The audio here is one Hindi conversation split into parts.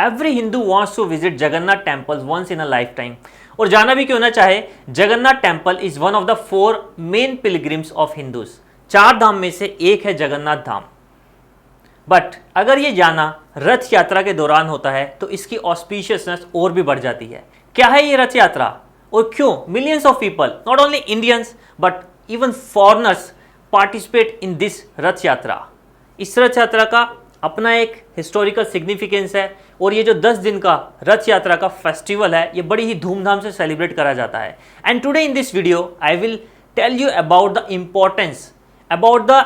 Every Hindu wants to visit Jagannath temple once in a lifetime. और जाना भी क्यों ना चाहे, Jagannath temple is one of the 4 main pilgrims of Hindus. 4 धाम में से एक है जगन्नाथ धाम। बट अगर ये जाना रथ यात्रा के दौरान होता है तो इसकी ऑस्पिशियसनेस और भी बढ़ जाती है। क्या है ये रथ यात्रा और क्यों millions of people, not only Indians but even foreigners, participate in this Rath यात्रा। इस रथ यात्रा का अपना एक हिस्टोरिकल सिग्निफिकेंस है और ये जो 10 दिन का रथ यात्रा का फेस्टिवल है ये बड़ी ही धूमधाम से सेलिब्रेट करा जाता है। And today in this video I will tell you about the importance, about the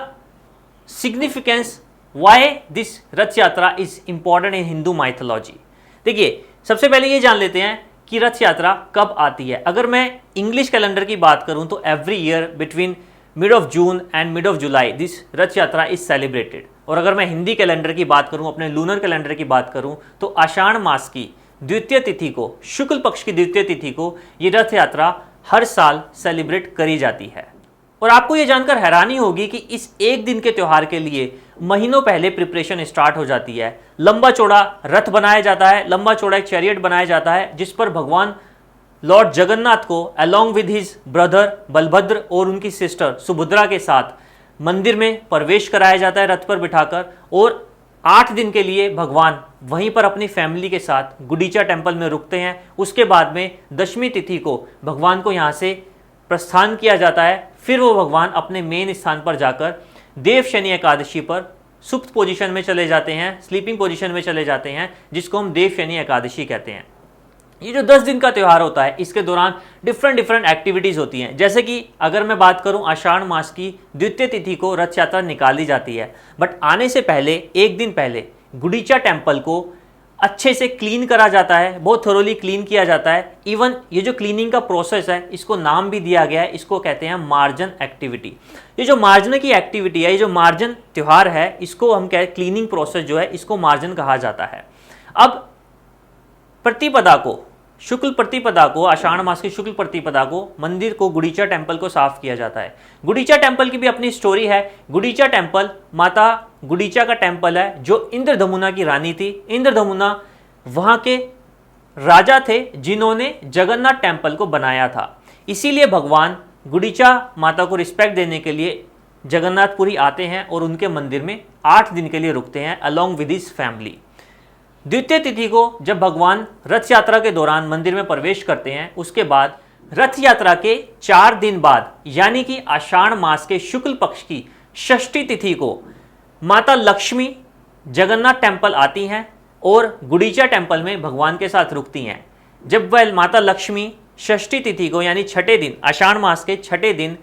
significance why this Rath Yatra is important in Hindu mythology. देखिए, सबसे पहले ये जान लेते हैं कि रथ यात्रा कब आती है। अगर मैं इंग्लिश कैलेंडर की बात करूं तो every year between mid of June and mid of July this Rath Yatra is celebrated. और अगर मैं हिंदी कैलेंडर की बात करूं, अपने लूनर कैलेंडर की बात करूं, तो आषाढ़ मास की द्वितीय तिथि को, शुक्ल पक्ष की द्वितीय तिथि को ये रथ यात्रा हर साल सेलिब्रेट करी जाती है। और आपको ये जानकर हैरानी होगी कि इस एक दिन के त्यौहार के लिए महीनों पहले प्रिपरेशन स्टार्ट हो जाती है। लंबा चौड़ा रथ बनाया जाता है, लंबा चौड़ा एक चैरियट बनाया जाता है जिस पर भगवान लॉर्ड जगन्नाथ को along with his brother Balabhadra और उनकी सिस्टर सुभद्रा के साथ मंदिर में प्रवेश कराया जाता है रथ पर बिठाकर। और 8 दिन के लिए भगवान वहीं पर अपनी फैमिली के साथ गुडीचा टेम्पल में रुकते हैं। उसके बाद में दशमी तिथि को भगवान को यहाँ से प्रस्थान किया जाता है। फिर वो भगवान अपने मेन स्थान पर जाकर देव शनि एकादशी पर सुप्त पोजीशन में चले जाते हैं, स्लीपिंग पोजीशन में चले जाते हैं, जिसको हम देव शनि एकादशी कहते हैं। ये जो 10 दिन का त्यौहार होता है इसके दौरान डिफरेंट एक्टिविटीज़ होती हैं। जैसे कि अगर मैं बात करूं, आषाढ़ मास की द्वितीय तिथि को रथ यात्रा निकाली जाती है। बट आने से पहले, एक दिन पहले, गुडीचा टेम्पल को अच्छे से क्लीन करा जाता है, बहुत थोरोली क्लीन किया जाता है। इवन ये जो क्लीनिंग का प्रोसेस है इसको नाम भी दिया गया है, इसको कहते हैं मार्जन एक्टिविटी। ये जो मार्जन की एक्टिविटी है, ये जो मार्जन त्यौहार है, इसको हम कह क्लीनिंग प्रोसेस जो है इसको मार्जन कहा जाता है। अब प्रतिपदा को, शुक्ल प्रतिपदा को, आषाढ़ मास की शुक्ल प्रतिपदा को मंदिर को, गुडीचा टेम्पल को साफ किया जाता है। गुडीचा टेम्पल की भी अपनी स्टोरी है। गुडीचा टेम्पल माता गुडीचा का टेम्पल है जो इंद्रधमुना की रानी थी। इंद्रधमुना वहां के राजा थे जिन्होंने जगन्नाथ टेम्पल को बनाया था। इसीलिए भगवान गुडीचा माता को रिस्पेक्ट देने के लिए जगन्नाथपुरी आते हैं और उनके मंदिर में 8 दिन के लिए रुकते हैं अलॉन्ग विद हिज फैमिली। द्वितीय तिथि को जब भगवान रथ यात्रा के दौरान मंदिर में प्रवेश करते हैं, उसके बाद रथ यात्रा के 4 दिन बाद यानी कि आषाढ़ मास के शुक्ल पक्ष की षष्ठी तिथि को माता लक्ष्मी जगन्नाथ टेम्पल आती हैं और गुडीचा टेम्पल में भगवान के साथ रुकती हैं। जब वह माता लक्ष्मी षष्ठी तिथि को यानी छठे दिन, आषाढ़ मास के छठे दिन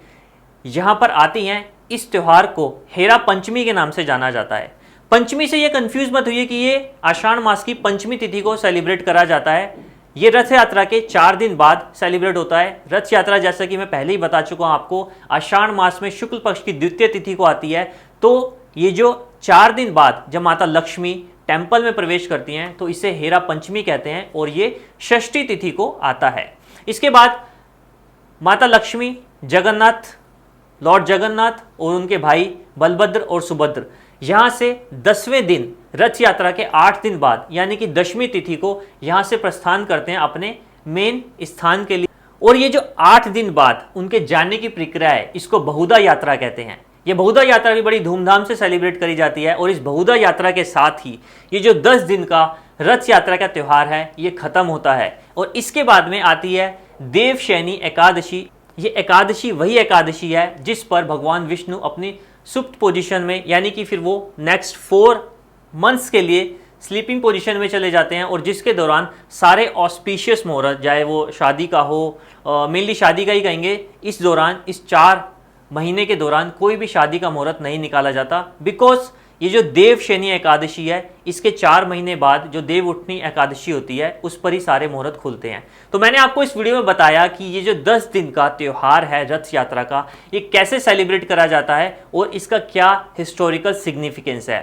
यहाँ पर आती हैं, इस त्यौहार को हेरा पंचमी के नाम से जाना जाता है। पंचमी से ये कंफ्यूज मत हुई कि ये आषाढ़ मास की पंचमी तिथि को सेलिब्रेट करा जाता है। ये रथ यात्रा के 4 दिन बाद सेलिब्रेट होता है। रथ यात्रा, जैसा कि मैं पहले ही बता चुका हूं आपको, आषाढ़ मास में शुक्ल पक्ष की द्वितीय तिथि को आती है। तो ये जो 4 दिन बाद जब माता लक्ष्मी टेम्पल में प्रवेश करती हैं तो इसे हेरा पंचमी कहते हैं और ये षष्ठी तिथि को आता है। इसके बाद माता लक्ष्मी, जगन्नाथ, लॉर्ड जगन्नाथ और उनके भाई बलभद्र और सुभद्र यहाँ से 10वें दिन रथ यात्रा के 8 दिन बाद यानी कि दशमी तिथि को यहाँ से प्रस्थान करते हैं अपने मेन स्थान के लिए। और ये जो 8 दिन बाद उनके जाने की प्रक्रिया है इसको बहुधा यात्रा कहते हैं। ये बहुधा यात्रा भी बड़ी धूमधाम से सेलिब्रेट करी जाती है और इस बहुधा यात्रा के साथ ही ये जो 10 दिन का रथ यात्रा का त्यौहार है ये खत्म होता है। और इसके बाद में आती है देव शयनी एकादशी। ये एकादशी वही एकादशी है जिस पर भगवान विष्णु अपनी सुप्त पोजीशन में यानी कि फिर वो नेक्स्ट 4 मंथ्स के लिए स्लीपिंग पोजीशन में चले जाते हैं और जिसके दौरान सारे ऑस्पिशियस मुहूर्त, चाहे वो शादी का हो, मेनली शादी का ही कहेंगे, इस दौरान, इस 4 महीने के दौरान कोई भी शादी का मुहूर्त नहीं निकाला जाता। बिकॉज ये जो देव शयनी एकादशी है इसके 4 महीने बाद जो देव उठनी एकादशी होती है उस पर ही सारे मुहूर्त खुलते हैं। तो मैंने आपको इस वीडियो में बताया कि ये जो 10 दिन का त्यौहार है रथ यात्रा का, ये कैसे सेलिब्रेट करा जाता है और इसका क्या हिस्टोरिकल सिग्निफिकेंस है।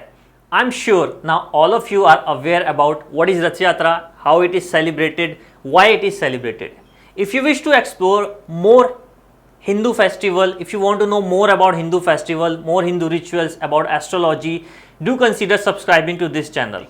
I am sure now all of you are aware about what is Rath Yatra, how it is celebrated, why it is celebrated. If you wish to explore more Hindu festival, if you want to know more about Hindu festival, more Hindu rituals, about astrology, do consider subscribing to this channel.